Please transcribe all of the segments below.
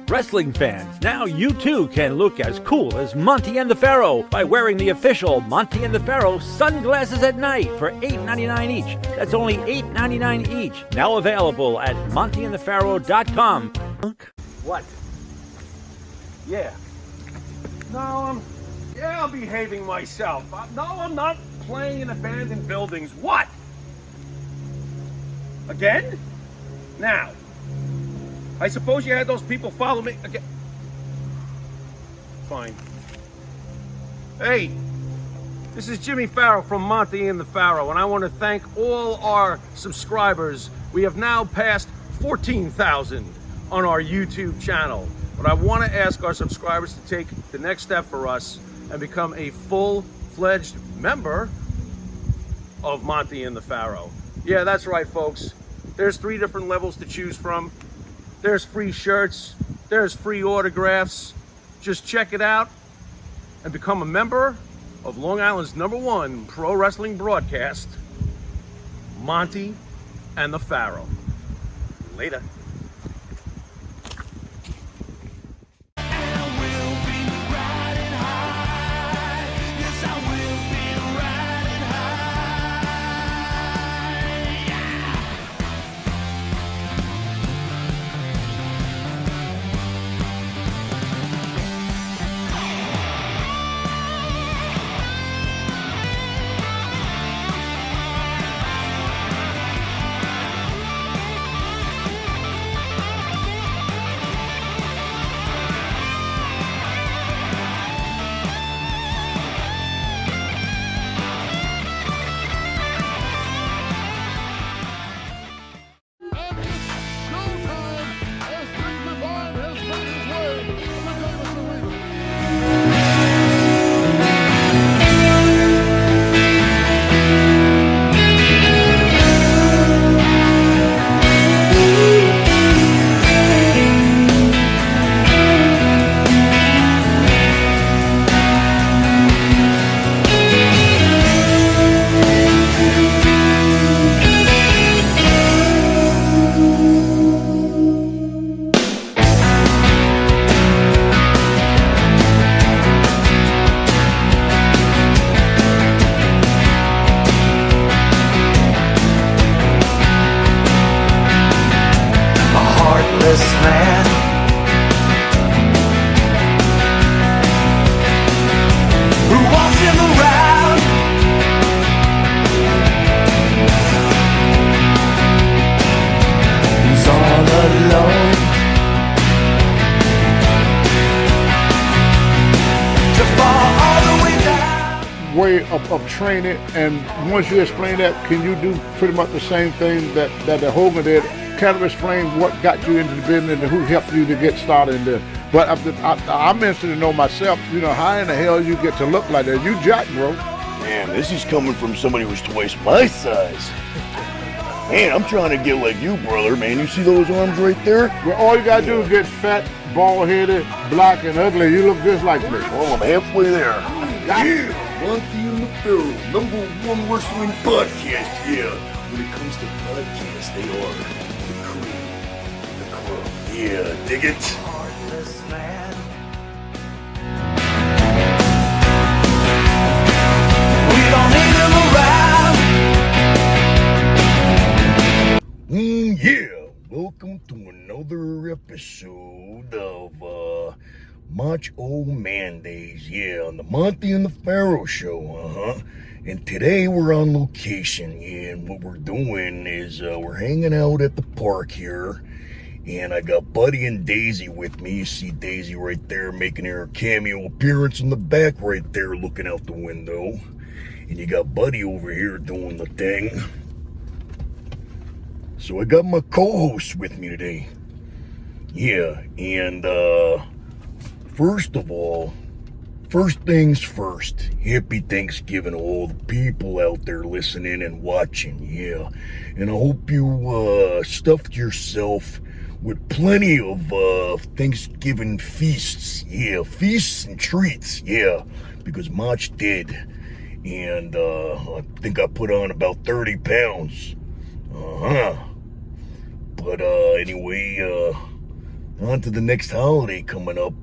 Wrestling fans, now you too can look as cool as Monty and the Pharaoh by wearing the official Monty and the Pharaoh sunglasses at night for $8.99 each. That's only $8.99 each. Now available at montyandthepharaoh.com. What? Yeah. No, I'm behaving myself. No, I'm not playing in abandoned buildings. What? Again? Now, I suppose you had those people follow me again. Fine. Hey, this is Jimmy Farrow from Monty and the Pharaoh, and I want to thank all our subscribers. We have now passed 14,000 on our YouTube channel. But I want to ask our subscribers to take the next step for us and become a full-fledged member of Monty and the Pharaoh. Yeah, that's right, folks. There's 3 different levels to choose from. There's free shirts, there's free autographs. Just check it out and become a member of Long Island's #1 pro wrestling broadcast, Monty and the Pharaoh. Later. Man who walks him around, he's all alone to fall all the way down. Way of training, and once you explain that, can you do pretty much the same thing that the Hogan did? Kind of explain what got you into the business and who helped you to get started in this. But I'm interested to know myself, you know, how in the hell you get to look like that? You jack, bro. Man, this is coming from somebody who's twice my size. Man, I'm trying to get like you, brother, man. You see those arms right there? Well, all you gotta do is get fat, bald-headed, black, and ugly. You look just like me. Oh, I'm halfway there. Yeah, Monty and the Pharaoh, #1 wrestling podcast. Yeah, when it comes to podcasts, they are the cream, the crumb. Yeah, dig it? Heartless man. We don't need him around. Yeah, welcome to another episode of Motch Mandays. Yeah, on the Monty and the Pharaoh show. And today we're on location, yeah, and what we're doing is we're hanging out at the park here, and I got Buddy and Daisy with me. You see Daisy right there making her cameo appearance in the back right there looking out the window, and you got Buddy over here doing the thing. So I got my co-host with me today. Yeah, and first of all, first things first, happy Thanksgiving to all the people out there listening and watching, yeah. And I hope you stuffed yourself with plenty of Thanksgiving feasts, yeah, feasts and treats, yeah, because Motch did. And I think I put on about 30 pounds. But anyway, on to the next holiday coming up.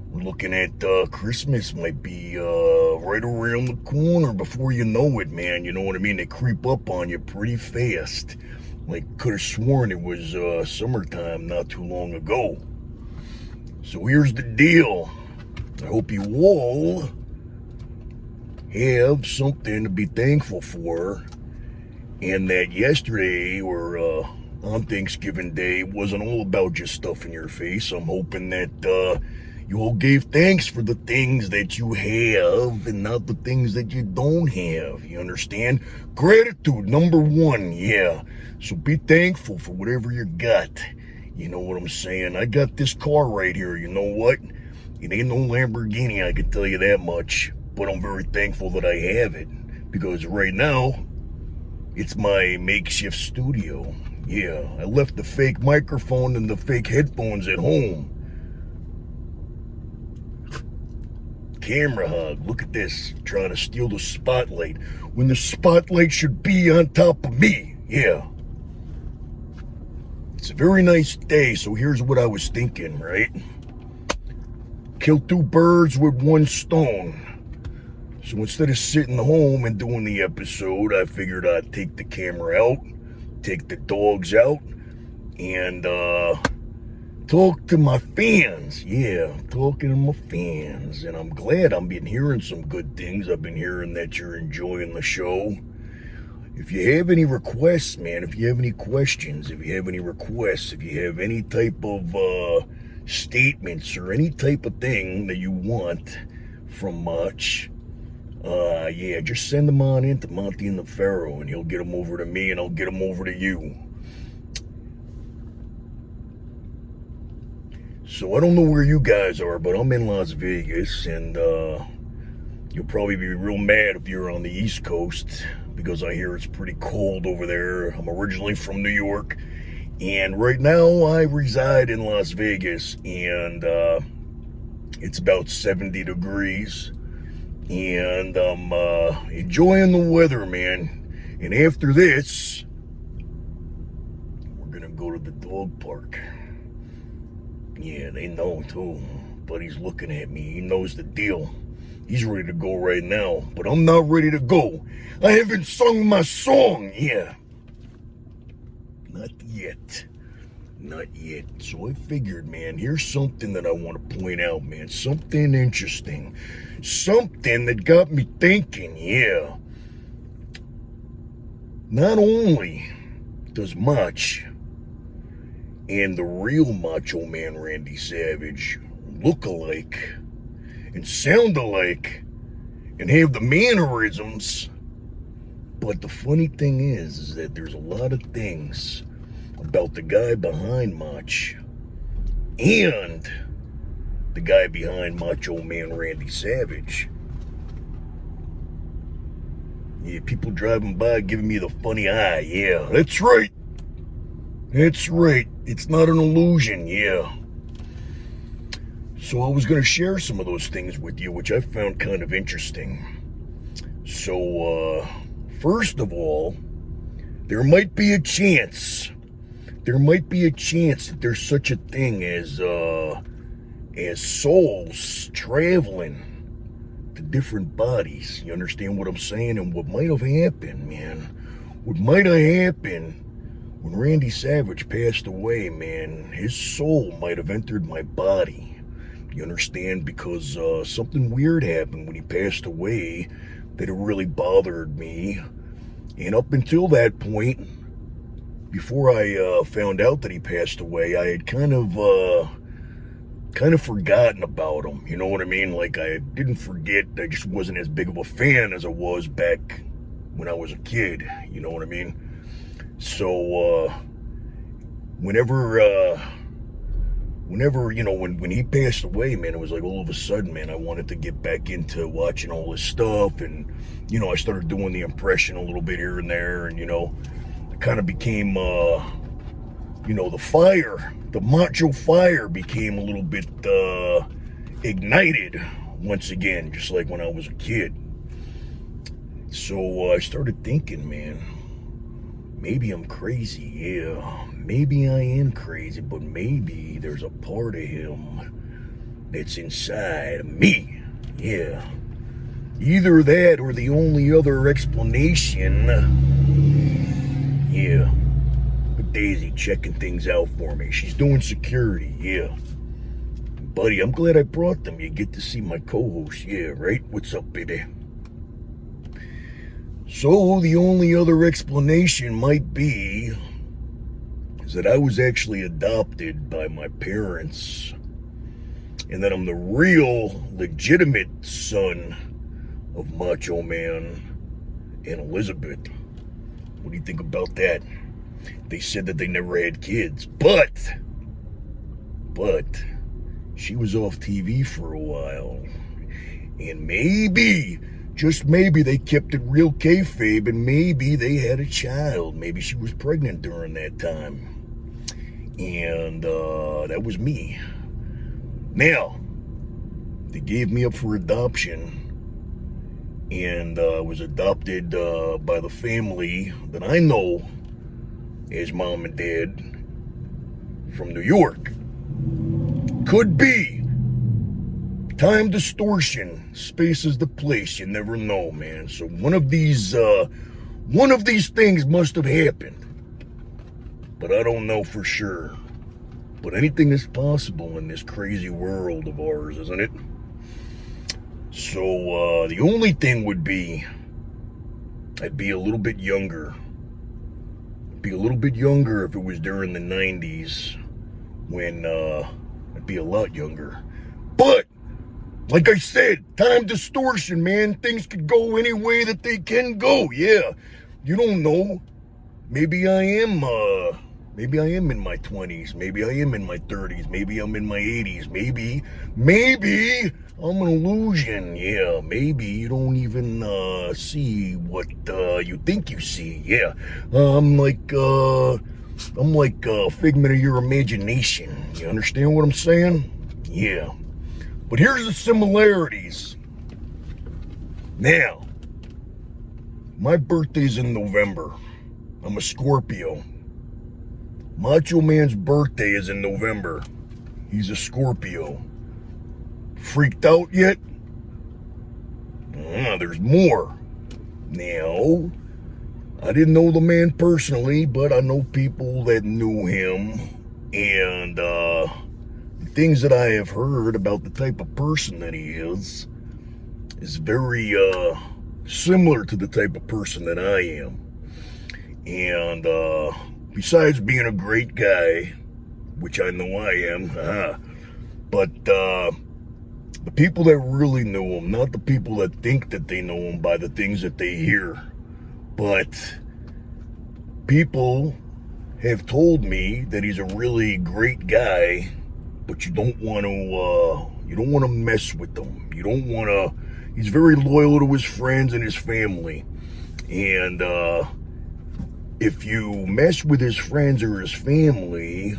We're looking at Christmas might be right around the corner before you know it, man. You know what I mean? They creep up on you pretty fast. Like, could have sworn it was summertime not too long ago. So here's the deal. I hope you all have something to be thankful for, and that yesterday or on Thanksgiving Day wasn't all about just stuffing your face. I'm hoping that you all gave thanks for the things that you have and not the things that you don't have. You understand? Gratitude, number one, yeah. So be thankful for whatever you got. You know what I'm saying? I got this car right here. You know what? It ain't no Lamborghini, I can tell you that much. But I'm very thankful that I have it. Because right now, it's my makeshift studio. Yeah, I left the fake microphone and the fake headphones at home. Camera hog, look at this, trying to steal the spotlight when the spotlight should be on top of me. Yeah, it's a very nice day. So here's what I was thinking, right? Kill two birds with one stone. So instead of sitting home and doing the episode, I figured I'd take the camera out, take the dogs out, and talk to my fans. Yeah, talking to my fans. And I'm glad I've been hearing some good things. I've been hearing that you're enjoying the show. If you have any requests, man, if you have any questions, if you have any requests, if you have any type of statements or any type of thing that you want from Motch, yeah, just send them on in to Monty and the Pharaoh, and he'll get them over to me, and I'll get them over to you. So I don't know where you guys are, but I'm in Las Vegas, and you'll probably be real mad if you're on the East Coast, because I hear it's pretty cold over there. I'm originally from New York, and right now I reside in Las Vegas, and it's about 70 degrees, and I'm enjoying the weather, man. And after this, we're gonna go to the dog park. Yeah, they know too. Buddy's looking at me. He knows the deal. He's ready to go right now, but I'm not ready to go. I haven't sung my song. Yeah. Not yet. Not yet. So I figured, man, here's something that I want to point out, man. Something interesting. Something that got me thinking, yeah. Not only does Motch and the real Macho Man Randy Savage look alike and sound alike and have the mannerisms, but the funny thing is that there's a lot of things about the guy behind Motch and the guy behind Macho Man Randy Savage. Yeah, people driving by giving me the funny eye. Yeah, that's right. That's right. It's not an illusion, yeah. So I was going to share some of those things with you, which I found kind of interesting. So, first of all, there might be a chance. There might be a chance that there's such a thing as souls traveling to different bodies. You understand what I'm saying? And what might have happened, man. What might have happened when Randy Savage passed away, man, his soul might have entered my body. You understand? Because something weird happened when he passed away that it really bothered me. And up until that point, before I found out that he passed away, I had kind of forgotten about him. You know what I mean? Like, I didn't forget. I just wasn't as big of a fan as I was back when I was a kid. You know what I mean? So, whenever, you know, when he passed away, man, it was like all of a sudden, man, I wanted to get back into watching all this stuff. And, you know, I started doing the impression a little bit here and there. And, you know, I kind of became, you know, the macho fire became a little bit ignited once again, just like when I was a kid. So I started thinking, man, maybe I'm crazy, yeah. Maybe I am crazy, but maybe there's a part of him that's inside of me, yeah. Either that or the only other explanation, yeah. But Daisy checking things out for me. She's doing security, yeah. Buddy, I'm glad I brought them. You get to see my co-host, yeah, right? What's up, baby? So, the only other explanation might be is that I was actually adopted by my parents, and that I'm the real, legitimate son of Macho Man and Elizabeth. What do you think about that? They said that they never had kids, but she was off TV for a while, and maybe, just maybe, they kept it real kayfabe, and maybe they had a child. Maybe she was pregnant during that time, and that was me. Now, they gave me up for adoption, and was adopted by the family that I know as Mom and Dad from New York. Could be. Time distortion. Space is the place. You never know, man. So one of these things must have happened. But I don't know for sure. But anything is possible in this crazy world of ours, isn't it? So the only thing would be I'd be a little bit younger. Be a little bit younger if it was during the 90s when I'd be a lot younger. But like I said, time distortion, man. Things could go any way that they can go. Yeah, you don't know. Maybe I am in my 20s. Maybe I am in my 30s. Maybe I'm in my 80s. Maybe I'm an illusion. Yeah, maybe you don't even see what you think you see. Yeah, I'm like a figment of your imagination. You understand what I'm saying? Yeah. But here's the similarities. Now, my birthday's in November. I'm a Scorpio. Macho Man's birthday is in November. He's a Scorpio. Freaked out yet? There's more. Now, I didn't know the man personally, but I know people that knew him. And the things that I have heard about the type of person that he is very similar to the type of person that I am. And besides being a great guy, which I know I am, but the people that really knew him, not the people that think that they know him by the things that they hear, but people have told me that he's a really great guy, but you don't want to mess with him. You don't want to. He's very loyal to his friends and his family, and if you mess with his friends or his family,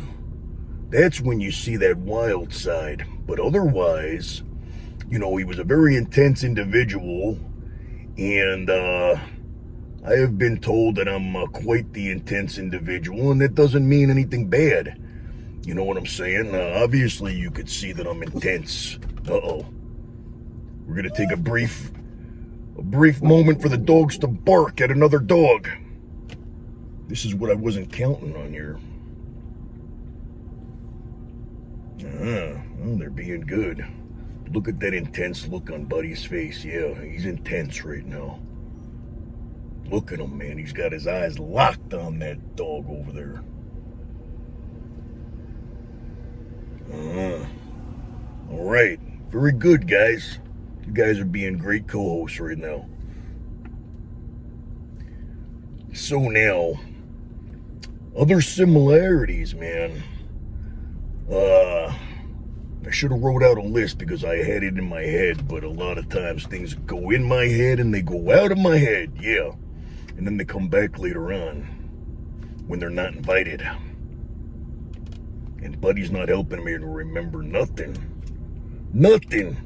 that's when you see that wild side. But otherwise, he was a very intense individual, and I have been told that I'm quite the intense individual, and that doesn't mean anything bad. You know what I'm saying? Obviously, you could see that I'm intense. Uh-oh. We're going to take a brief moment for the dogs to bark at another dog. This is what I wasn't counting on here. Well, they're being good. Look at that intense look on Buddy's face. Yeah, he's intense right now. Look at him, man. He's got his eyes locked on that dog over there. All right. Very good, guys. You guys are being great co-hosts right now. So now, other similarities, man. I should have wrote out a list because I had it in my head, but a lot of times things go in my head and they go out of my head, yeah. And then they come back later on when they're not invited. And Buddy's not helping me to remember nothing. Nothing.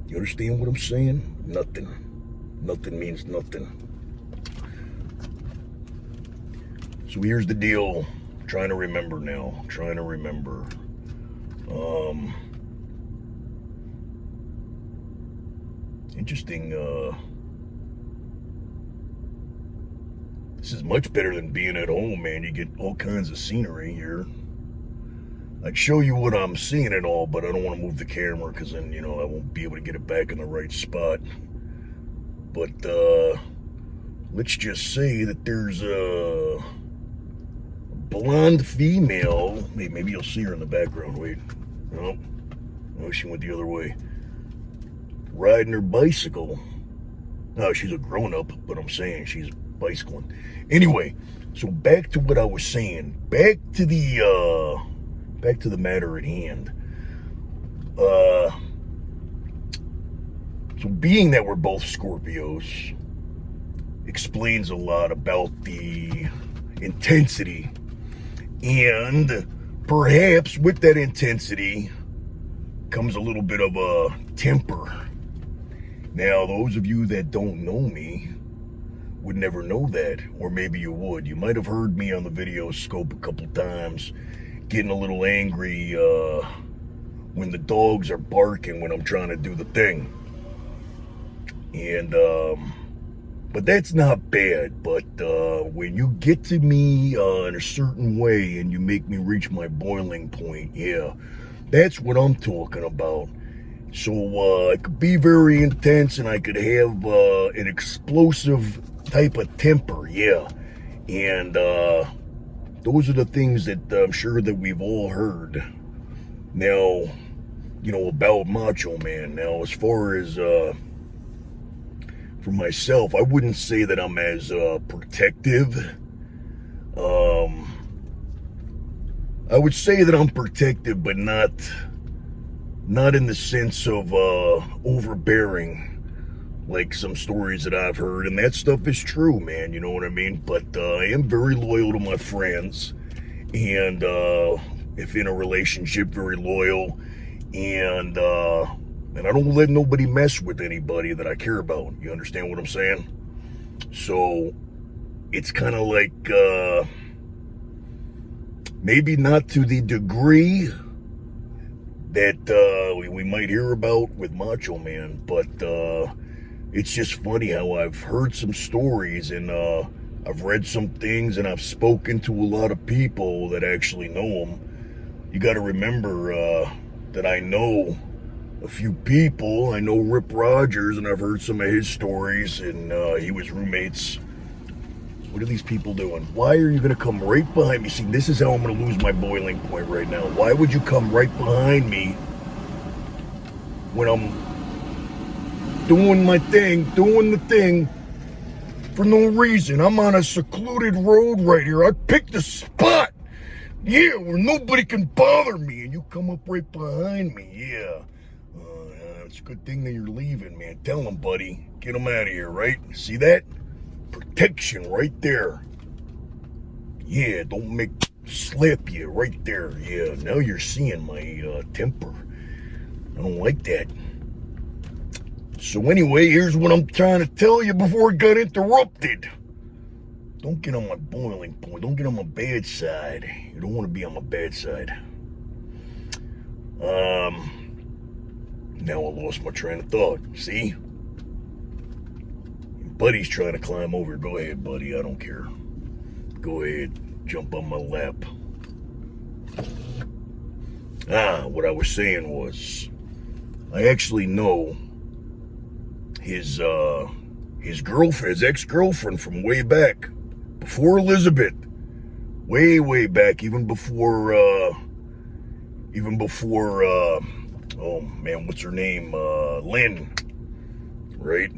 You understand what I'm saying? Nothing. Nothing means nothing. So here's the deal. I'm trying to remember now. Trying to remember. Interesting. This is much better than being at home, man. You get all kinds of scenery here. I'd show you what I'm seeing and all, but I don't want to move the camera because then, you know, I won't be able to get it back in the right spot. But let's just say that there's a blonde female. Maybe you'll see her in the background. Wait. No, she went the other way. Riding her bicycle. No, she's a grown-up, but I'm saying she's bicycling. Anyway, so back to what I was saying. Back to the matter at hand. So being that we're both Scorpios explains a lot about the intensity. And perhaps with that intensity comes a little bit of a temper. Now, those of you that don't know me would never know that, or maybe you would. You might have heard me on the video scope a couple times getting a little angry when the dogs are barking when I'm trying to do the thing. And but that's not bad. But when you get to me in a certain way and you make me reach my boiling point, yeah, that's what I'm talking about. So it could be very intense, and I could have an explosive type of temper, yeah. And those are the things that I'm sure that we've all heard. Now, you know, about Macho Man. Now, as far as for myself, I wouldn't say that I'm as protective. I would say that I'm protective, but not in the sense of overbearing, like some stories that I've heard. And that stuff is true, man, you know what I mean? But I am very loyal to my friends, and if in a relationship, very loyal, and I don't let nobody mess with anybody that I care about. You understand what I'm saying? So it's kind of like maybe not to the degree that we might hear about with Macho Man, but it's just funny how I've heard some stories, and I've read some things, and I've spoken to a lot of people that actually know him. You got to remember that I know a few people. I know Rip Rogers, and I've heard some of his stories, and he was roommates. What are these people doing? Why are you going to come right behind me? See, this is how I'm going to lose my boiling point right now. Why would you come right behind me when I'm doing my thing, doing the thing for no reason? I'm on a secluded road right here. I picked a spot, yeah, where nobody can bother me, and you come up right behind me, yeah. It's a good thing that you're leaving, man. Tell them, buddy. Get them out of here, right? See that? Protection right there. Yeah, don't make slap you right there. Yeah, now you're seeing my temper. I don't like that. So anyway, here's what I'm trying to tell you before it got interrupted. Don't get on my boiling point. Don't get on my bad side. You don't want to be on my bad side. Now I lost my train of thought. See? Buddy's trying to climb over. Go ahead, buddy. I don't care. Go ahead. Jump on my lap. What I was saying was, I actually know his girlfriend, his ex-girlfriend from way back, before Elizabeth. Way back, even before, oh man, what's her name? Lynn, right?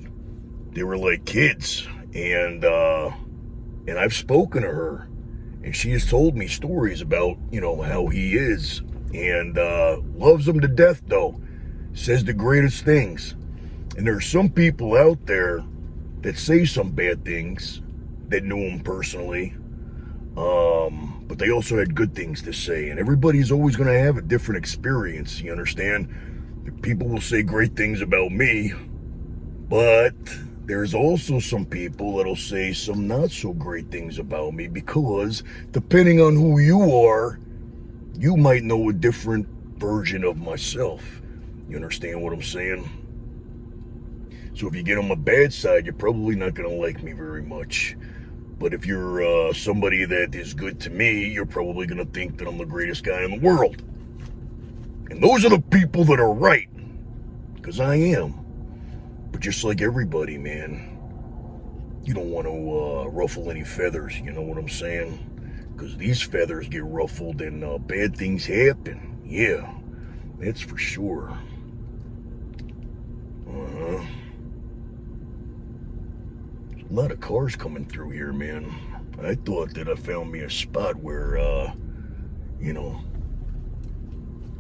They were like kids, and I've spoken to her, and she has told me stories about, you know, how he is, and loves him to death, though. Says the greatest things. And there are some people out there that say some bad things that knew him personally, but they also had good things to say, and everybody's always going to have a different experience, you understand? People will say great things about me, but there's also some people that'll say some not so great things about me, because depending on who you are, you might know a different version of myself. You understand what I'm saying? So if you get on my bad side, you're probably not going to like me very much. But if you're somebody that is good to me, you're probably going to think that I'm the greatest guy in the world. And those are the people that are right, because I am. But just like everybody, man, you don't want to ruffle any feathers, you know what I'm saying? Because these feathers get ruffled and bad things happen. Yeah, that's for sure. Uh-huh. A lot of cars coming through here, man. I thought that I found me a spot where, you know,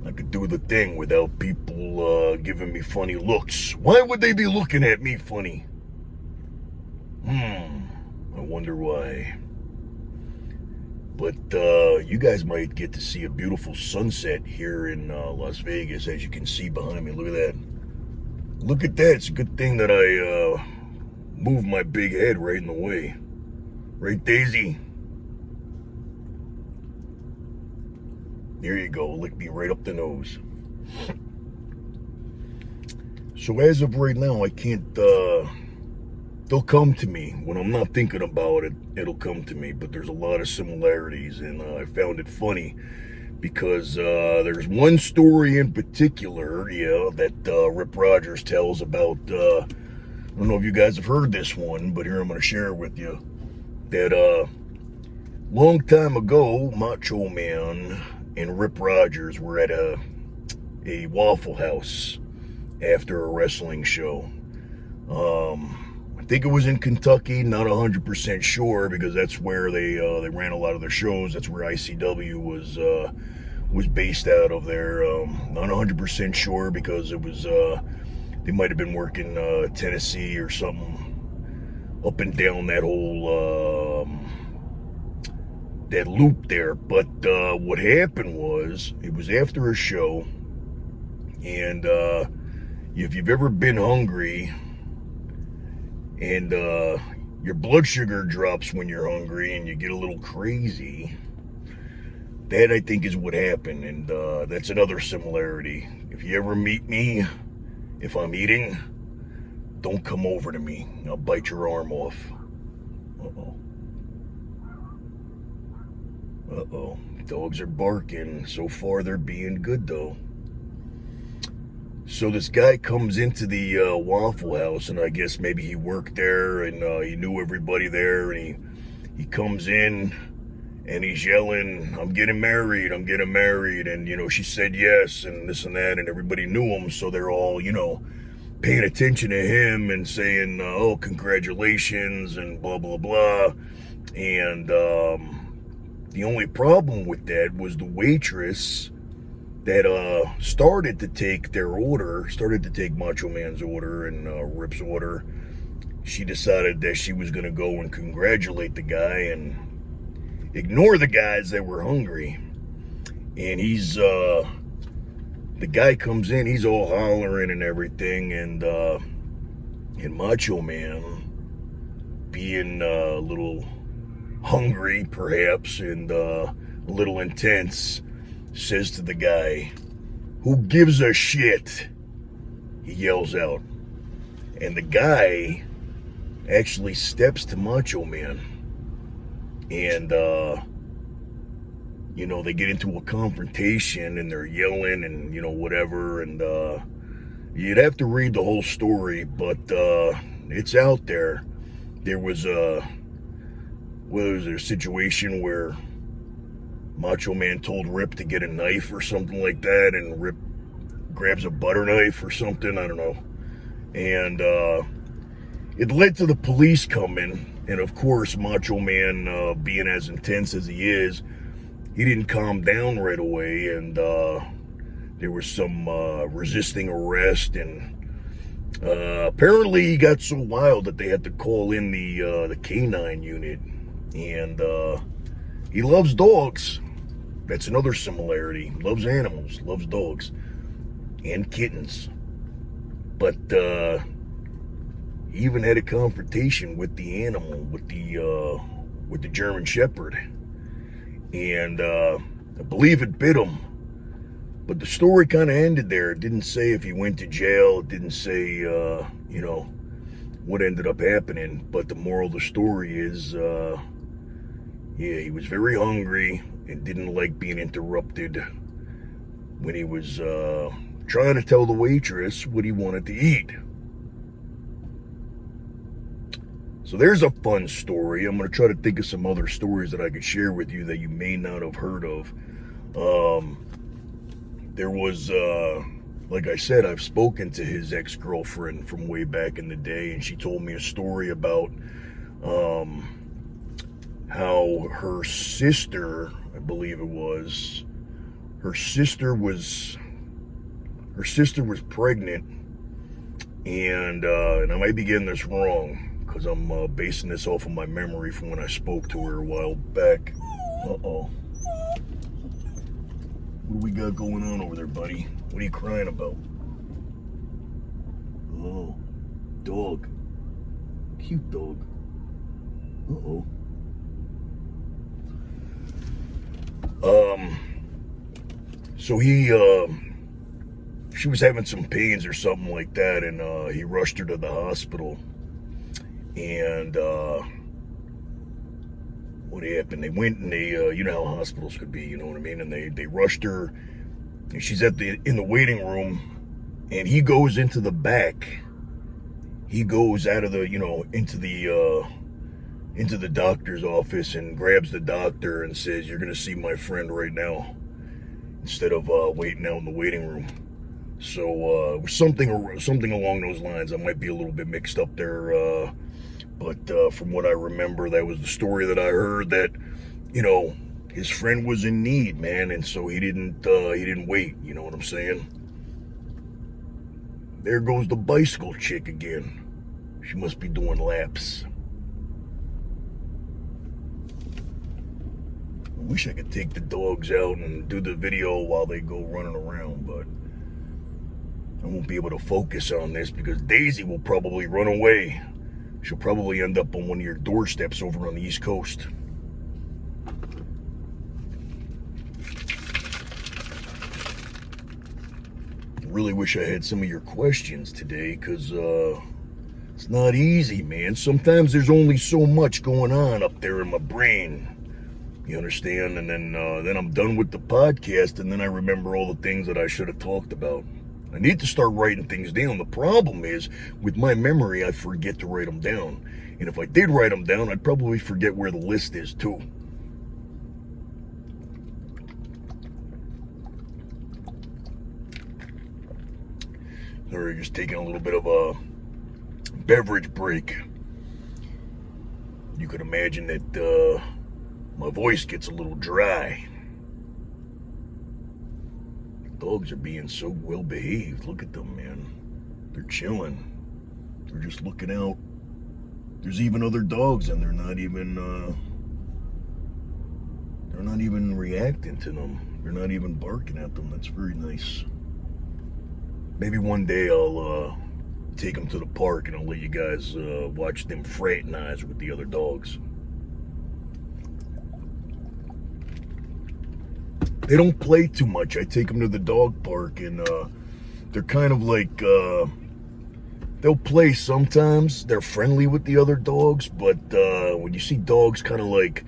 I could do the thing without people giving me funny looks. Why would they be looking at me funny? I wonder why. But you guys might get to see a beautiful sunset here in Las Vegas, as you can see behind me. Look at that. Look at that. It's a good thing that I moved my big head right in the way. Right, Daisy? There you go. Lick me right up the nose. So as of right now, I can't, they'll come to me. When I'm not thinking about it, it'll come to me. But there's a lot of similarities, and I found it funny because there's one story in particular, yeah, that Rip Rogers tells about, I don't know if you guys have heard this one, but here I'm going to share it with you. That long time ago, Macho Man and Rip Rogers were at a Waffle House after a wrestling show. I think it was in Kentucky, not 100% sure, because that's where they ran a lot of their shows. That's where ICW was based out of there. Not 100% sure, because it was they might have been working Tennessee or something, up and down that whole that loop there. But what happened was, it was after a show, and if you've ever been hungry and your blood sugar drops when you're hungry and you get a little crazy, that I think is what happened. And that's another similarity. If you ever meet me, if I'm eating, don't come over to me. I'll bite your arm off. Uh-oh. Uh-oh. Dogs are barking. So far, they're being good, though. So this guy comes into the Waffle House, and I guess maybe he worked there, and he knew everybody there, and he comes in, and he's yelling, I'm getting married, and, you know, she said yes, and this and that, and everybody knew him, so they're all, you know, paying attention to him and saying, oh, congratulations, and blah, blah, blah. And the only problem with that was the waitress that started to take their order, started to take Macho Man's order and Rip's order. She decided that she was going to go and congratulate the guy and ignore the guys that were hungry. And he's, the guy comes in, he's all hollering and everything, and Macho Man, being a little hungry perhaps, and a little intense, says to the guy, who gives a shit? He yells out. And the guy actually steps to Macho Man. And, you know, they get into a confrontation, and they're yelling and, you know, whatever. And you'd have to read the whole story, but it's out there. There was a situation where Macho Man told Rip to get a knife or something like that, and Rip grabs a butter knife or something, I don't know. And it led to the police coming, and of course, Macho Man, being as intense as he is, he didn't calm down right away, and there was some resisting arrest, and apparently he got so wild that they had to call in the canine unit. And he loves dogs. That's another similarity. Loves animals, loves dogs and kittens. But He even had a confrontation with the animal, with the German Shepherd. And I believe it bit him. But the story kind of ended there. It didn't say if he went to jail. It didn't say, you know, what ended up happening. But the moral of the story is, yeah, he was very hungry and didn't like being interrupted when he was trying to tell the waitress what he wanted to eat. So there's a fun story. I'm going to try to think of some other stories that I could share with you that you may not have heard of. There was, like I said, I've spoken to his ex-girlfriend from way back in the day, and she told me a story about how her sister, I believe it was, her sister was pregnant, and I might be getting this wrong because I'm basing this off of my memory from when I spoke to her a while back. Uh-oh. What do we got going on over there, buddy? What are you crying about? Oh, dog. Cute dog. Uh-oh. So she was having some pains or something like that, and he rushed her to the hospital. And what happened? They went and they, you know how hospitals could be, you know what I mean? And they rushed her, and she's in the waiting room, and he goes into the back. He goes out of the, you know, into the doctor's office and grabs the doctor and says, "You're gonna see my friend right now," instead of waiting out in the waiting room. So it was something along those lines. I might be a little bit mixed up there. But from what I remember, that was the story that I heard, that, you know, his friend was in need, man, and so he didn't wait, you know what I'm saying? There goes the bicycle chick again. She must be doing laps. I wish I could take the dogs out and do the video while they go running around, but I won't be able to focus on this because Daisy will probably run away. She'll probably end up on one of your doorsteps over on the East Coast. I really wish I had some of your questions today, because it's not easy, man. Sometimes there's only so much going on up there in my brain. You understand? And then I'm done with the podcast, and then I remember all the things that I should have talked about. I need to start writing things down. The problem is, with my memory, I forget to write them down. And if I did write them down, I'd probably forget where the list is, too. Sorry, just taking a little bit of a beverage break. You could imagine that my voice gets a little dry. Dogs are being so well behaved. Look at them, man. They're chilling. They're just looking out. There's even other dogs, and they're not even reacting to them. They're not even barking at them. That's very nice. Maybe one day I'll take them to the park, and I'll let you guys watch them fraternize with the other dogs. They don't play too much. I take them to the dog park, and they're kind of like, they'll play sometimes. They're friendly with the other dogs, but when you see dogs kind of like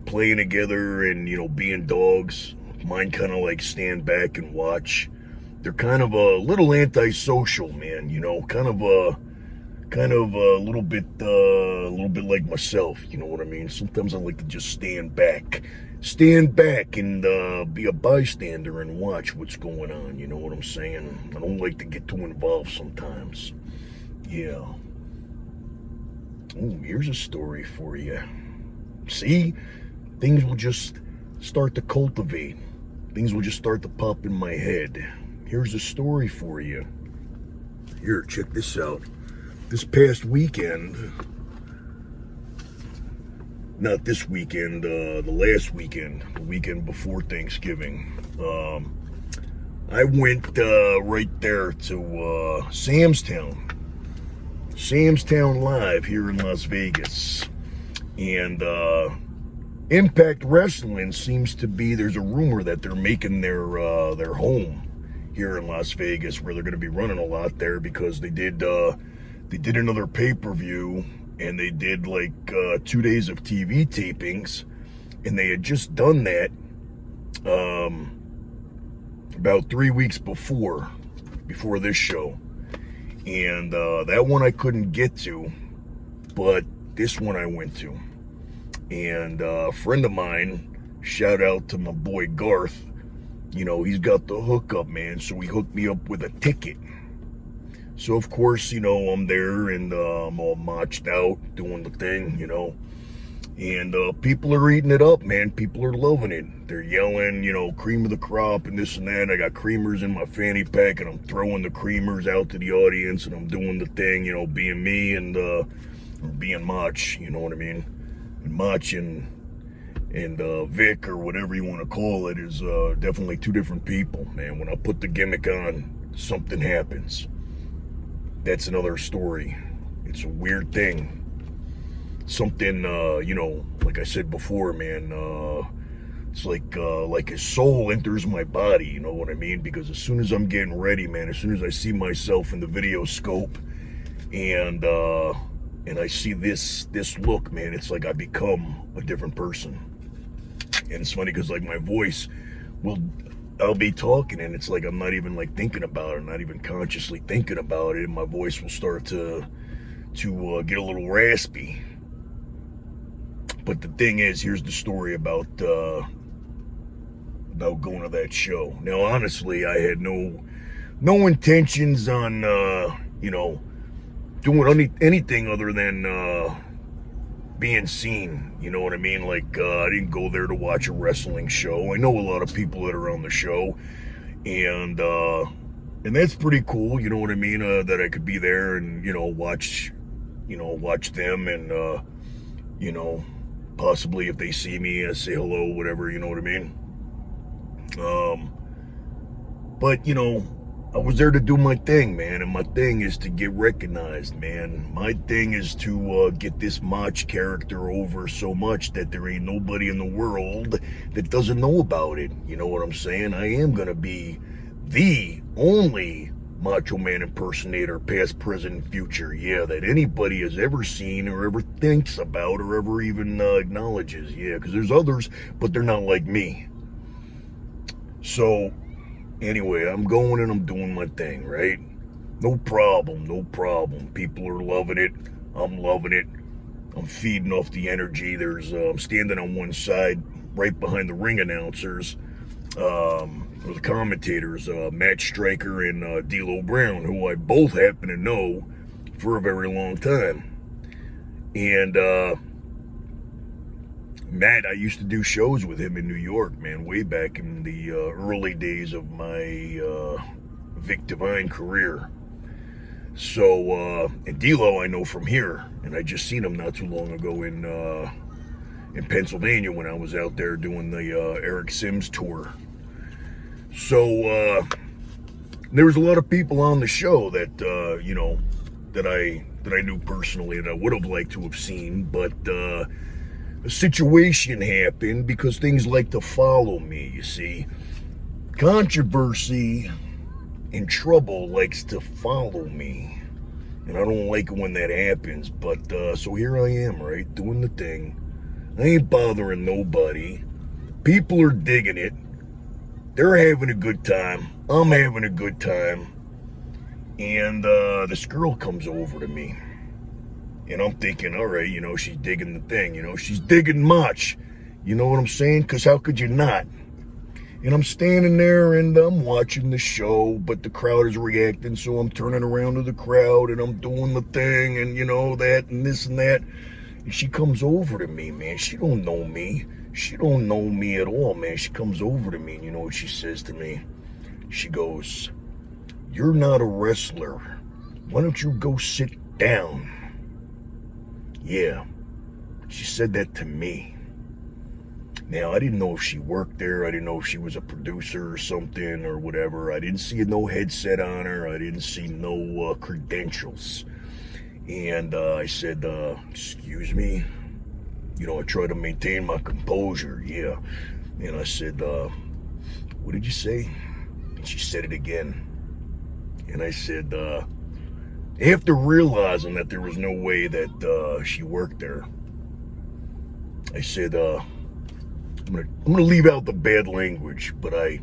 playing together and, you know, being dogs, mine kind of like stand back and watch. They're kind of a little antisocial, man, you know, kind of a little bit like myself, you know what I mean? Sometimes I like to just stand back and be a bystander and watch what's going on, you know what I'm saying? I don't like to get too involved sometimes. Yeah. Oh, here's a story for you. See? Things will just start to cultivate. Things will just start to pop in my head. Here's a story for you. Here, check this out. This past weekend, not this weekend, the last weekend, the weekend before Thanksgiving, I went right there to Sam's Town. Sam's Town Live here in Las Vegas. And Impact Wrestling seems to be, there's a rumor that they're making their home here in Las Vegas, where they're going to be running a lot there, because they did another pay-per-view, and they did like 2 days of TV tapings, and they had just done that about 3 weeks before this show. And that one I couldn't get to, but this one I went to. And a friend of mine, shout out to my boy Garth, you know, he's got the hookup, man, so he hooked me up with a ticket. So, of course, you know, I'm there, and I'm all motched out, doing the thing, you know. And people are eating it up, man. People are loving it. They're yelling, you know, cream of the crop and this and that. I got creamers in my fanny pack, and I'm throwing the creamers out to the audience, and I'm doing the thing, you know, being me and or being Motch, you know what I mean? And Motch and Vic, or whatever you want to call it, is definitely two different people, man. When I put the gimmick on, something happens. That's another story. It's a weird thing. Something, you know, like I said before, man, it's like his soul enters my body, you know what I mean? Because as soon as I'm getting ready, man, as soon as I see myself in the video scope, and I see this look, man, it's like I become a different person. And it's funny because, like, my voice I'll be talking, and it's like I'm not even like thinking about it, not even consciously thinking about it, and my voice will start to get a little raspy. But the thing is, here's the story about going to that show. Now, honestly, I had no intentions on you know, doing anything other than being seen, you know what I mean? Like, I didn't go there to watch a wrestling show. I know a lot of people that are on the show, and that's pretty cool, you know what I mean? That I could be there and, you know, watch them, and you know, possibly if they see me, say hello, whatever, you know what I mean? But, you know, I was there to do my thing, man, and my thing is to get recognized, man. My thing is to get this Motch character over so much that there ain't nobody in the world that doesn't know about it. You know what I'm saying? I am going to be the only Macho Man impersonator, past, present, and future, yeah, that anybody has ever seen or ever thinks about or ever even acknowledges, yeah, because there's others, but they're not like me. So, anyway, I'm going and I'm doing my thing, right? No problem. People are loving it. I'm loving it. I'm feeding off the energy. I'm standing on one side, right behind the ring announcers, or the commentators, Matt Stryker and D'Lo Brown, who I both happen to know for a very long time. And Matt, I used to do shows with him in New York, man, way back in the early days of my Vic Divine career. So, and D'Lo I know from here, and I just seen him not too long ago in Pennsylvania when I was out there doing the Eric Sims tour. So there was a lot of people on the show that you know, that I knew personally, that I would have liked to have seen, but a situation happened because things like to follow me, you see. Controversy and trouble likes to follow me, and I don't like it when that happens. But so here I am, right, doing the thing. I ain't bothering nobody. People are digging it. They're having a good time. I'm having a good time. And this girl comes over to me. And I'm thinking, all right, you know, she's digging the thing. You know, she's digging Motch. You know what I'm saying? Because how could you not? And I'm standing there and I'm watching the show, but the crowd is reacting. So I'm turning around to the crowd and I'm doing the thing and, you know, that and this and that. And she comes over to me, man. She don't know me. She don't know me at all, man. She comes over to me, and you know what she says to me? She goes, "You're not a wrestler. Why don't you go sit down?" Yeah, she said that to me. Now, I didn't know if she worked there. I didn't know if she was a producer or something or whatever. I didn't see no headset on her. I didn't see no credentials. And I said, excuse me? You know, I try to maintain my composure, yeah. And I said, what did you say? And she said it again. And I said, after realizing that there was no way that she worked there, I said, I'm gonna leave out the bad language, but I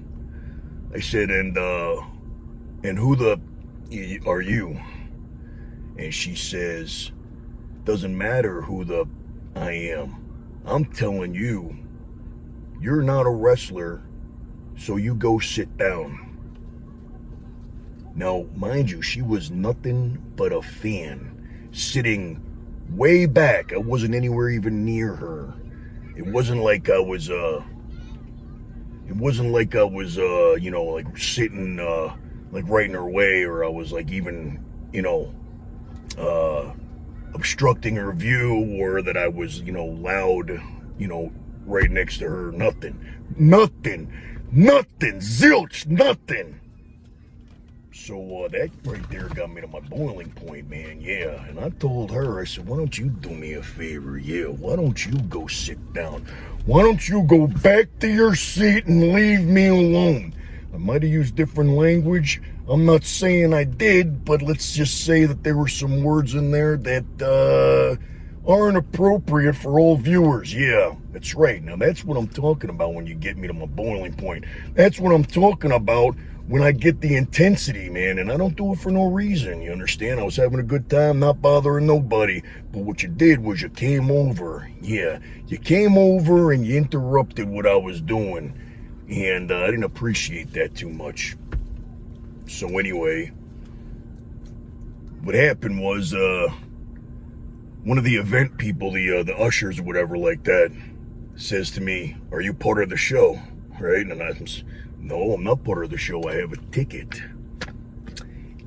said, and who the are you? And she says, doesn't matter who the I am. I'm telling you, you're not a wrestler, so you go sit down. Now, mind you, she was nothing but a fan, sitting way back. I wasn't anywhere even near her. It wasn't like I was, you know, like sitting, like right in her way, or I was like even, you know, obstructing her view, or that I was, you know, loud, you know, right next to her. Nothing, zilch, nothing. So that right there got me to my boiling point, man, yeah. And I told her, I said, why don't you do me a favor, yeah? Why don't you go sit down? Why don't you go back to your seat and leave me alone? I might have used different language. I'm not saying I did, but let's just say that there were some words in there that aren't appropriate for all viewers. Yeah, that's right. Now, that's what I'm talking about when you get me to my boiling point. That's what I'm talking about when I get the intensity, man, and I don't do it for no reason, you understand? I was having a good time, not bothering nobody, but what you did was you came over, yeah, you came over and you interrupted what I was doing, and I didn't appreciate that too much. So anyway, what happened was, one of the event people, the ushers or whatever like that, says to me, are you part of the show, right? And I'm no, I'm not part of the show. I have a ticket.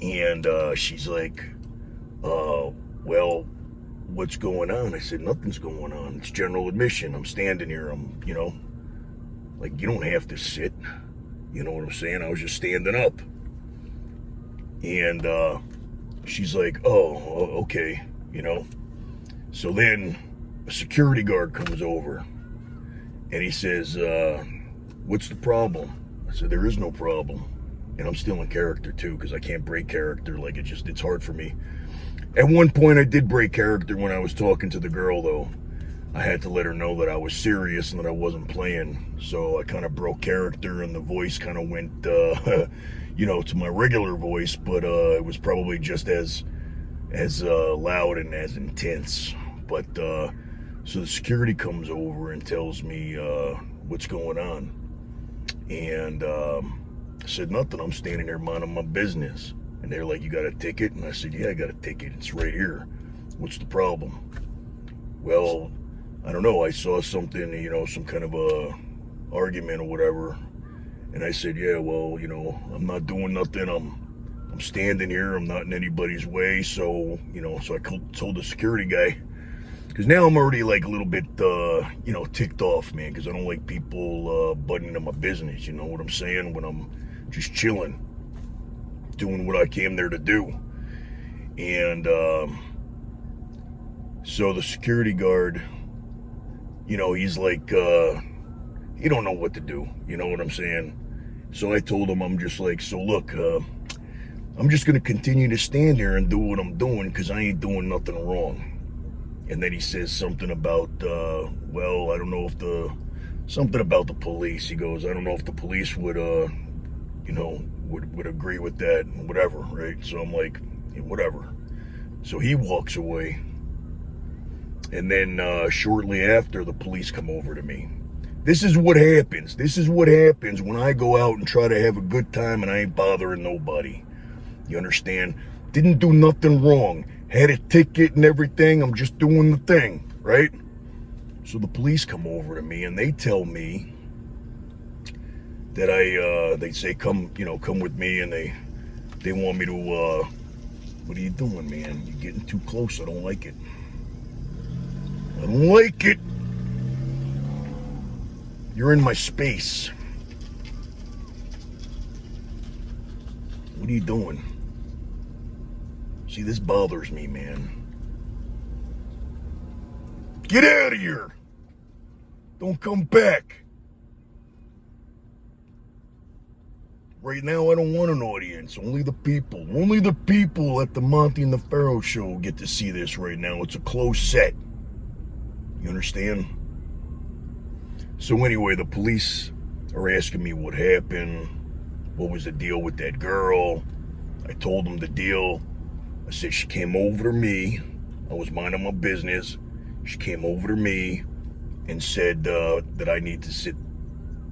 And she's like, well, what's going on? I said, nothing's going on. It's general admission. I'm standing here. I'm, you know, like, you don't have to sit. You know what I'm saying? I was just standing up. And she's like, oh, okay, you know. So then a security guard comes over. And he says, what's the problem? I said, there is no problem. And I'm still in character too, because I can't break character. Like, it's hard for me. At one point I did break character when I was talking to the girl, though. I had to let her know that I was serious and that I wasn't playing. So I kind of broke character, and the voice kind of went, you know, to my regular voice, but it was probably just as loud and as intense. But so the security comes over and tells me what's going on. And I said, nothing, I'm standing there minding my business. And they're like, you got a ticket? And I said, yeah, I got a ticket. It's right here. What's the problem? Well, I don't know. I saw something, you know, some kind of a argument or whatever. And I said, yeah, well, you know, I'm not doing nothing. I'm standing here. I'm not in anybody's way. So, you know, so I told the security guy, because now I'm already like a little bit, you know, ticked off, man, because I don't like people butting into my business, you know what I'm saying, when I'm just chilling, doing what I came there to do. And so the security guard, you know, he's like, he don't know what to do, you know what I'm saying? So I told him, I'm just like, so look, I'm just going to continue to stand here and do what I'm doing, because I ain't doing nothing wrong. And then he says something about, well, I don't know if something about the police. He goes, I don't know if the police would, you know, would agree with that, whatever, right? So I'm like, yeah, whatever. So he walks away. And then shortly after, the police come over to me. This is what happens. This is what happens when I go out and try to have a good time and I ain't bothering nobody. You understand? Didn't do nothing wrong. Had a ticket and everything. I'm just doing the thing, right? So the police come over to me and they tell me that they say, come with me, and they want me to, what are you doing, man? You're getting too close. I don't like it. I don't like it. You're in my space. What are you doing? See, this bothers me, man. Get out of here. Don't come back. Right now, I don't want an audience. Only the people at the Monty and the Pharaoh show get to see this right now. It's a closed set. You understand? So anyway, the police are asking me what happened. What was the deal with that girl? I told them the deal. I said she came over to me. I was minding my business. She came over to me and said that I need to sit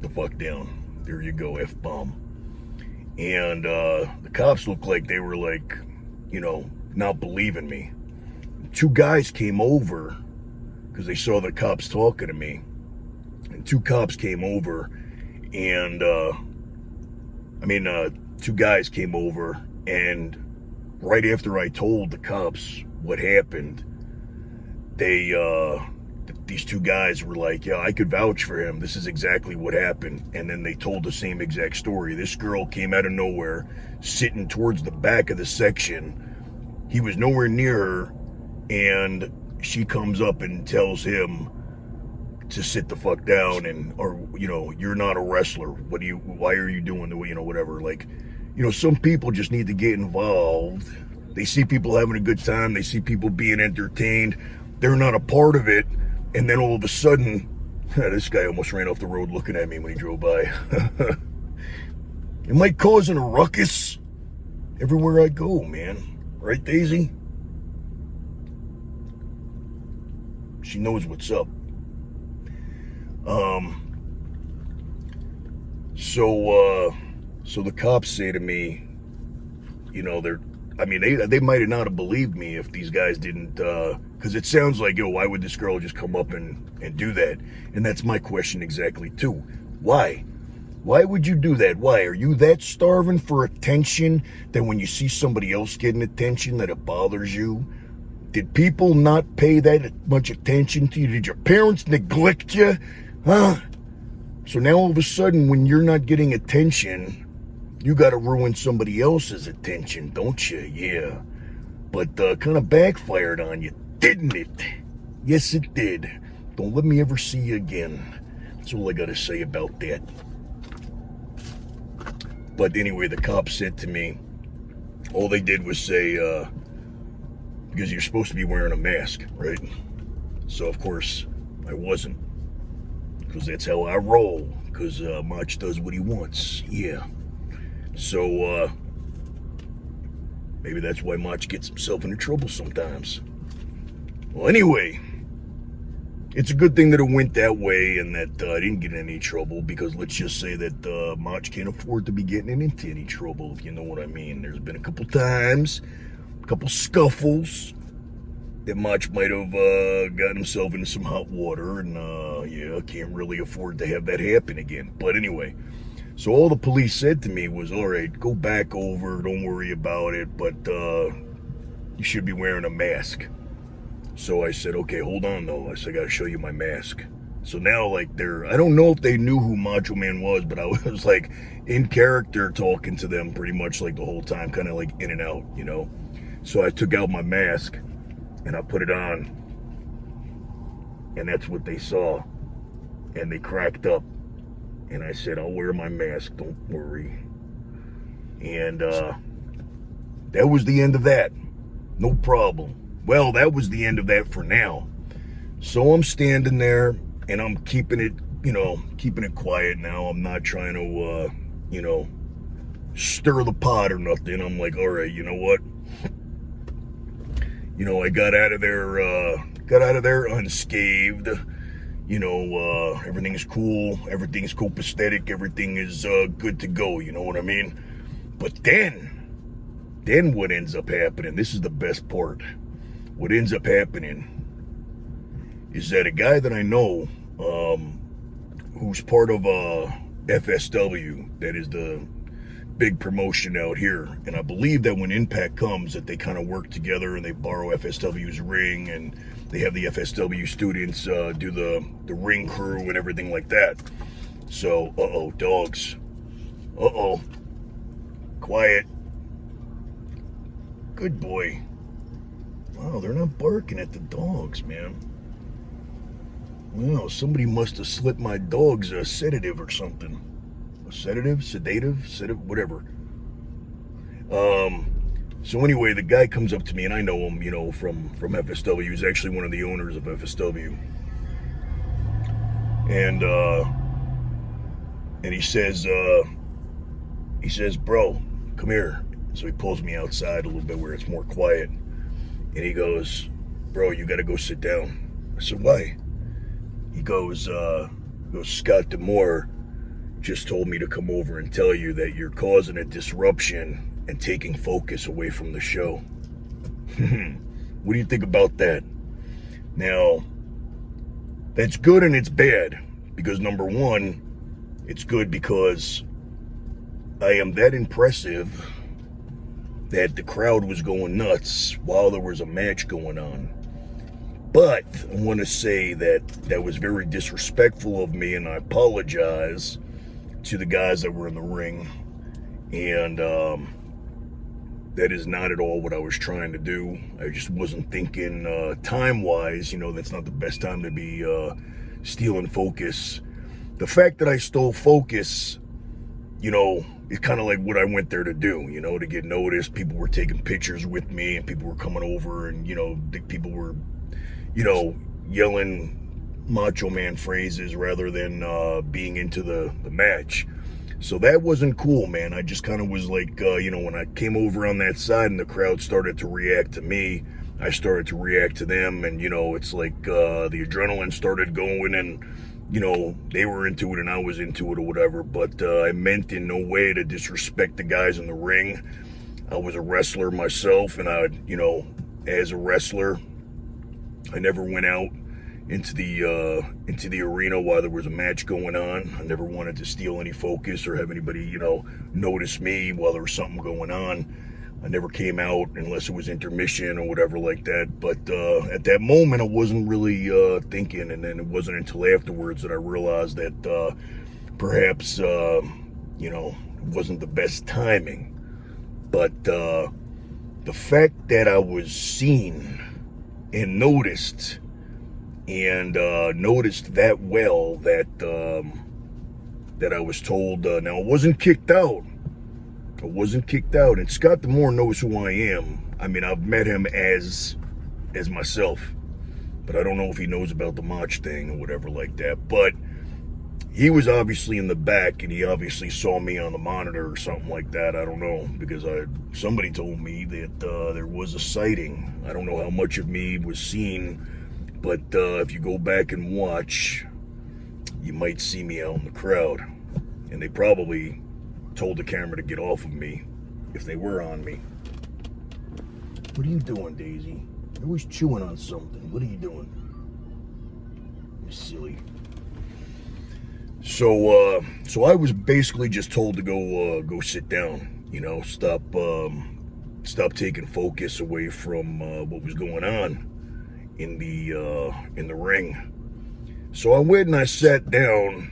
the fuck down. There you go, F-bomb. And the cops looked like they were like, you know, not believing me. Two guys came over because they saw the cops talking to me. And two cops came over and, two guys came over, and right after I told the cops what happened, these two guys were like, yeah, I could vouch for him. This is exactly what happened. And then they told the same exact story. This girl came out of nowhere, sitting towards the back of the section. He was nowhere near her, and she comes up and tells him to sit the fuck down, and, or, you know, you're not a wrestler. Why are you doing the way, you know, whatever. Like, you know, some people just need to get involved. They see people having a good time. They see people being entertained. They're not a part of it. And then all of a sudden, this guy almost ran off the road looking at me when he drove by. Am I causing a ruckus everywhere I go, man? Right, Daisy? She knows what's up. So the cops say to me, you know, they might not have believed me if these guys didn't, because it sounds like, yo, why would this girl just come up and do that? And that's my question exactly, too. Why? Why would you do that? Why? Are you that starving for attention that when you see somebody else getting attention that it bothers you? Did people not pay that much attention to you? Did your parents neglect you? Huh? So now all of a sudden, when you're not getting attention, you got to ruin somebody else's attention, don't you? Yeah. But kind of backfired on you, didn't it? Yes, it did. Don't let me ever see you again. That's all I got to say about that. But anyway, the cops said to me, all they did was say, because you're supposed to be wearing a mask, right? So, of course, I wasn't. Because that's how I roll. Because Motch does what he wants. Yeah. So, maybe that's why Motch gets himself into trouble sometimes. Well, anyway, it's a good thing that it went that way and that I didn't get in any trouble, because let's just say that Motch can't afford to be getting into any trouble, if you know what I mean. There's been a couple times, a couple scuffles, that Motch might have gotten himself into some hot water, and yeah, can't really afford to have that happen again. But anyway, so all the police said to me was, all right, go back over, don't worry about it, but you should be wearing a mask. So I said, okay, hold on though. I said, I gotta show you my mask. So now, like, I don't know if they knew who Macho Man was, but I was like in character talking to them pretty much like the whole time, kind of like in and out, you know. So I took out my mask and I put it on, and that's what they saw, and they cracked up. And I said, I'll wear my mask, don't worry. And that was the end of that. No problem. Well, that was the end of that for now. So I'm standing there, and I'm keeping it, you know, keeping it quiet now. I'm not trying to, you know, stir the pot or nothing. I'm like, all right, you know what? You know, I got out of there unscathed. You know, everything is cool. Everything is copacetic. Everything is good to go. You know what I mean? But then what ends up happening, this is the best part. What ends up happening is that a guy that I know, who's part of FSW, that is the big promotion out here, and I believe that when Impact comes, that they kind of work together and they borrow FSW's ring, and they have the FSW students do the ring crew and everything like that. So, dogs. Quiet. Good boy. Wow, they're not barking at the dogs, man. Well, somebody must have slipped my dogs a sedative or something. A sedative, whatever. So anyway, the guy comes up to me, and I know him, you know, from FSW. He's actually one of the owners of FSW. And he says, bro, come here. So he pulls me outside a little bit where it's more quiet. And he goes, bro, you got to go sit down. I said, why? He goes, Scott Demore just told me to come over and tell you that you're causing a disruption and taking focus away from the show. What do you think about that? Now, that's good and it's bad. Because number one, it's good because I am that impressive that the crowd was going nuts while there was a match going on. But I want to say that was very disrespectful of me, and I apologize to the guys that were in the ring. And that is not at all what I was trying to do. I just wasn't thinking time-wise. You know, that's not the best time to be stealing focus. The fact that I stole focus, you know, is kind of like what I went there to do, you know, to get noticed. People were taking pictures with me, and people were coming over, and, you know, people were, you know, yelling Macho Man phrases rather than being into the match. So that wasn't cool, man. I just kind of was like, you know, when I came over on that side and the crowd started to react to me, I started to react to them. And, you know, it's like the adrenaline started going, and, you know, they were into it and I was into it or whatever. But I meant in no way to disrespect the guys in the ring. I was a wrestler myself, and I, you know, as a wrestler, I never went out into the arena while there was a match going on. I never wanted to steal any focus or have anybody, you know, notice me while there was something going on. I never came out unless it was intermission or whatever like that. But at that moment, I wasn't really thinking, and then it wasn't until afterwards that I realized that perhaps, you know, it wasn't the best timing. But the fact that I was seen and noticed, and noticed that well that I was told, now I wasn't kicked out. I wasn't kicked out. And Scott Demore knows who I am. I mean, I've met him as myself, but I don't know if he knows about the Motch thing or whatever like that. But he was obviously in the back, and he obviously saw me on the monitor or something like that. I don't know, because somebody told me that there was a sighting. I don't know how much of me was seen, but if you go back and watch, you might see me out in the crowd. And they probably told the camera to get off of me if they were on me. What are you doing, Daisy? You're always chewing on something. What are you doing? You're silly. So I was basically just told to go sit down. You know, stop taking focus away from what was going on in the ring. So I went and I sat down,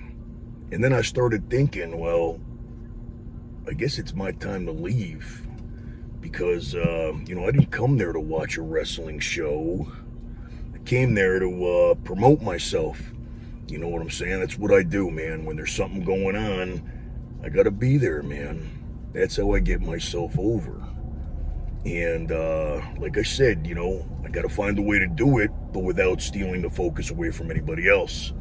and then I started thinking, well, I guess it's my time to leave, because you know, I didn't come there to watch a wrestling show. I came there to promote myself. You know what I'm saying? That's what I do, man. When there's something going on, I gotta be there, man. That's how I get myself over. And like I said, you know, I gotta find a way to do it, but without stealing the focus away from anybody else.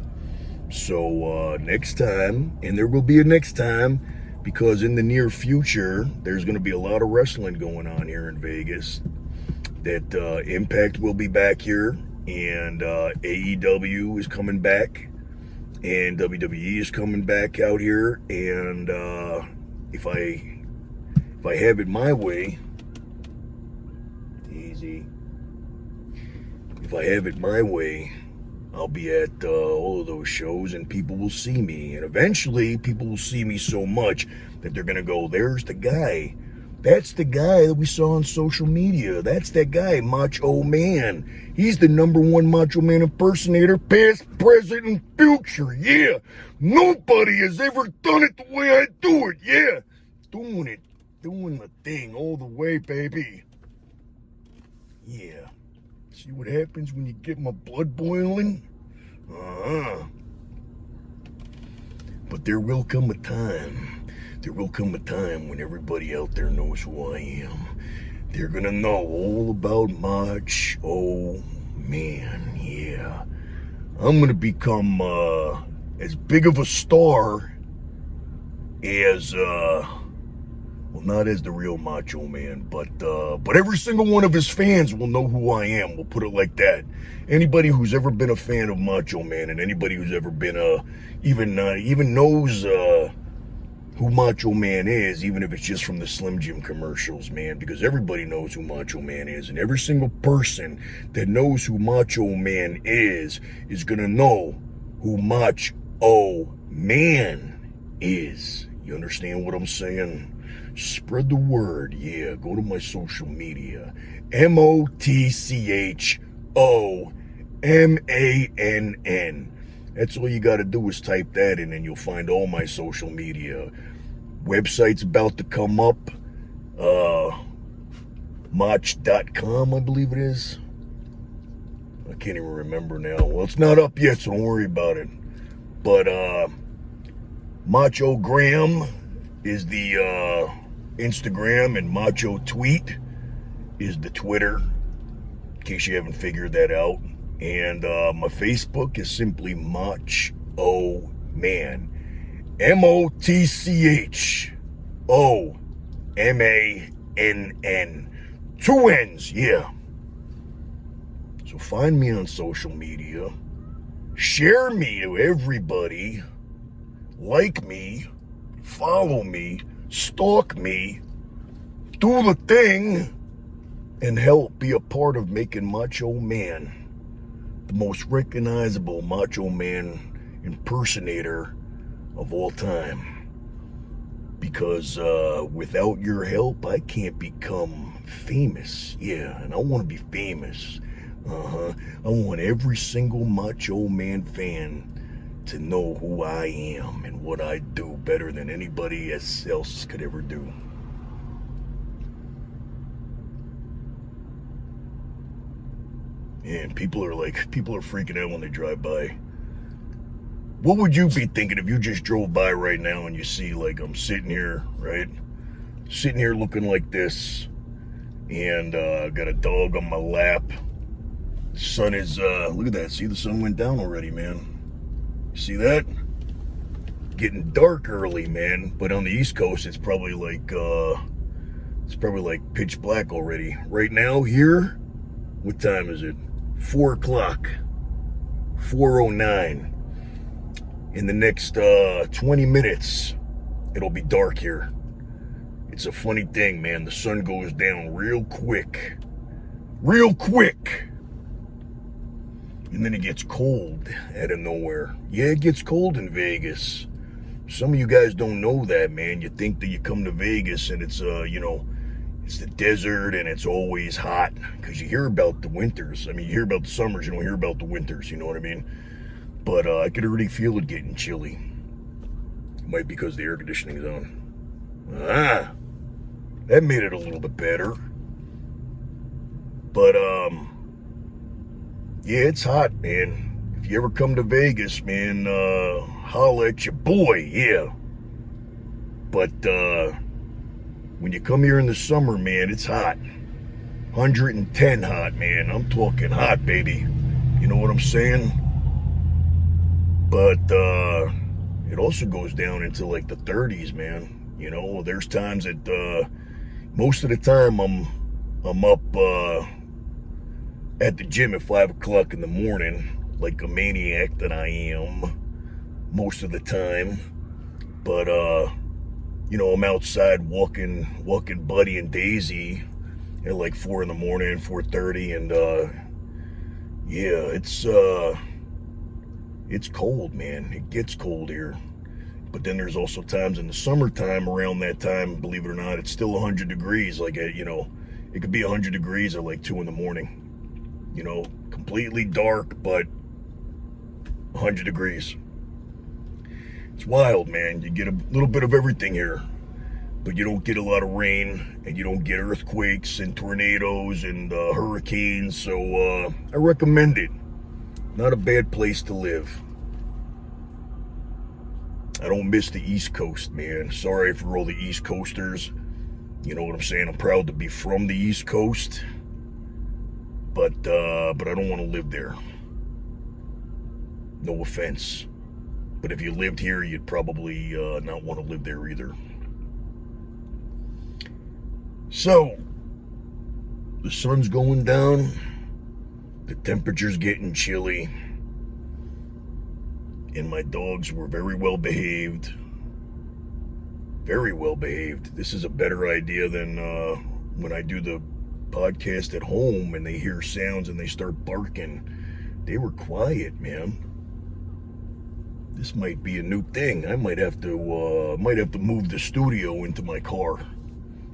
So next time, and there will be a next time, because in the near future, there's gonna be a lot of wrestling going on here in Vegas. That Impact will be back here, and AEW is coming back, and WWE is coming back out here. And if I have it my way, easy. If I have it my way, I'll be at all of those shows, and people will see me. And eventually, people will see me so much that they're going to go, there's the guy. That's the guy that we saw on social media. That's that guy, Macho Man. He's the #1 Macho Man impersonator, past, present, and future. Yeah. Nobody has ever done it the way I do it. Yeah. Doing it. Doing the thing all the way, baby. Yeah. See what happens when you get my blood boiling? But there will come a time. There will come a time when everybody out there knows who I am. They're gonna know all about Motch. Oh, man, yeah. I'm gonna become as big of a star as, well, not as the real Macho Man, but every single one of his fans will know who I am. We'll put it like that. Anybody who's ever been a fan of Macho Man, and anybody who's ever been even knows who Macho Man is, even if it's just from the Slim Jim commercials, man, because everybody knows who Macho Man is, and every single person that knows who Macho Man is gonna know who Macho Man is. You understand what I'm saying? Spread the word, yeah. Go to my social media. MOTCHOMANN. That's all you got to do is type that in, and you'll find all my social media. Website's about to come up. Motch.com, I believe it is. I can't even remember now. Well, it's not up yet, so don't worry about it. But Machogram is the Instagram, and Macho Tweet is the Twitter, in case you haven't figured that out. And my Facebook is simply Motch O Man. MOTCHOMANN. 2 N's, yeah. So find me on social media. Share me to everybody. Like me. Follow me. Stalk me. Do the thing. And help be a part of making Macho Man the most recognizable Macho Man impersonator of all time. Because without your help, I can't become famous. Yeah, and I want to be famous. I want every single Macho Man fan to know who I am and what I do better than anybody else could ever do. And people are freaking out when they drive by. What would you be thinking if you just drove by right now and you see, like, I'm sitting here, right? Sitting here looking like this, and got a dog on my lap. The sun is, look at that. See, the sun went down already, man. You see that? Getting dark early, man. But on the East Coast, it's probably like pitch black already. Right now, here, what time is it? 4 o'clock. 4:09. In the next 20 minutes, it'll be dark here. It's a funny thing, man. The sun goes down real quick. Real quick. And then it gets cold out of nowhere. Yeah, it gets cold in Vegas. Some of you guys don't know that, man. You think that you come to Vegas and it's, it's the desert and it's always hot. Because you hear about the winters. I mean, you hear about the summers, you don't hear about the winters, you know what I mean? But I could already feel it getting chilly. It might be because the air conditioning's on. That made it a little bit better. But, yeah, it's hot, man. If you ever come to Vegas, man, holla at your boy, yeah. But, when you come here in the summer, man, it's hot. 110 hot, man. I'm talking hot, baby. You know what I'm saying? But it also goes down into like the 30s, man. You know, there's times that most of the time I'm up at the gym at 5 o'clock in the morning, like a maniac that I am most of the time. But I'm outside walking Buddy and Daisy at like 4 in the morning, 4:30, and yeah, it's cold, man. It gets cold here. But then there's also times in the summertime, around that time, believe it or not, it's still 100 degrees. Like, it could be 100 degrees at like 2 in the morning. Completely dark, but 100 degrees. It's wild, man. You get a little bit of everything here. But you don't get a lot of rain, and you don't get earthquakes and tornadoes and hurricanes. So I recommend it. Not a bad place to live. I don't miss the East Coast, man. Sorry for all the East Coasters. You know what I'm saying? I'm proud to be from the East Coast. But I don't want to live there. No offense. But if you lived here, you'd probably not want to live there either. So, the sun's going down. The temperature's getting chilly. And my dogs were very well behaved. Very well behaved. This is a better idea than when I do the podcast at home and they hear sounds and they start barking. They were quiet, man. This might be a new thing. I might have to move the studio into my car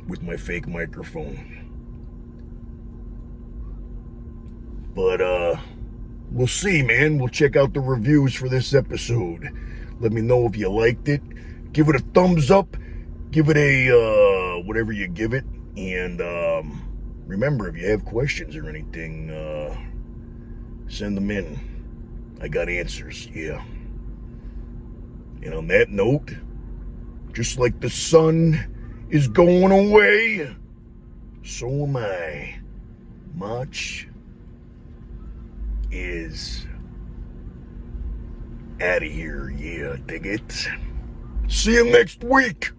with my fake microphone. But we'll see, man. We'll check out the reviews for this episode. Let me know if you liked it. Give it a thumbs up. Give it a whatever you give it. And remember, if you have questions or anything, send them in. I got answers, yeah. And on that note, just like the sun is going away, so am I. Motch is out of here, yeah, dig it. See you next week.